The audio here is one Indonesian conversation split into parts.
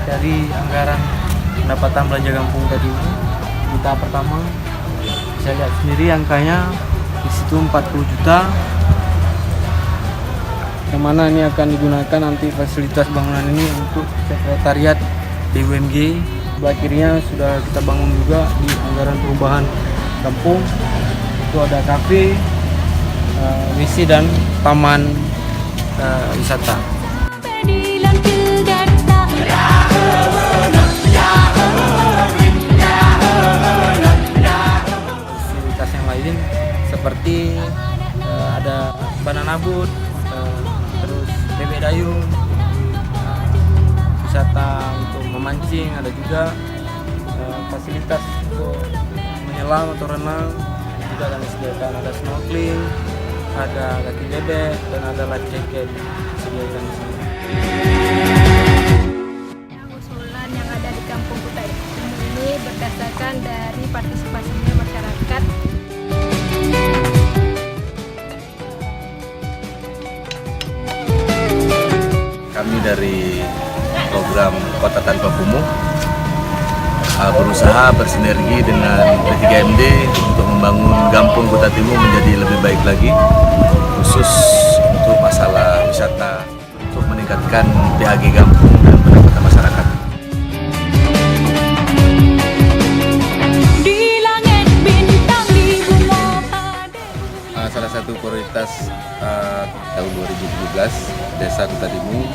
Dari anggaran pendapatan belanja kampung tadi di tahap pertama bisa lihat sendiri angkanya di situ 40 juta, yang mana ini akan digunakan nanti fasilitas bangunan ini untuk sekretariat BUMG. Akhirnya sudah kita bangun juga di anggaran perubahan kampung, itu ada kafe, WC dan taman wisata. Fasilitas yang lain seperti ada banana boat, terus bebek dayung, wisata untuk memancing, ada juga fasilitas untuk menyelam atau renang juga akan disediakan, ada snorkeling, ada kaki bebek, dan ada life jacket disediakan di sini. Usulan yang ada di Kampung Kuta ini berdasarkan dari partisipasinya masyarakat. Kami dari program Kota Tanpa Kumuh berusaha bersinergi dengan P3MD untuk membangun Kampung Kuta Timur menjadi lebih baik lagi, khusus untuk masalah wisata, untuk meningkatkan PHG kampung dan pendapatan masyarakat. Salah satu prioritas tahun 2017 Desa Kuta Timur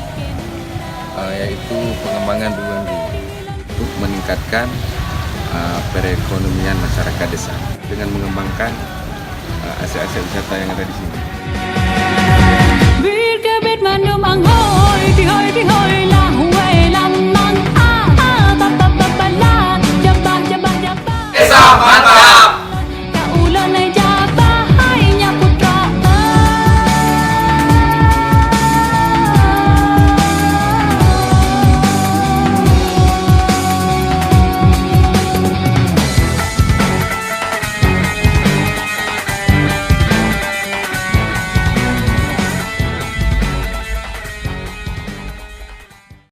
yaitu pengembangan BUMG untuk meningkatkan perekonomian masyarakat desa dengan mengembangkan aset-aset wisata yang ada di sini. Desa Mantap.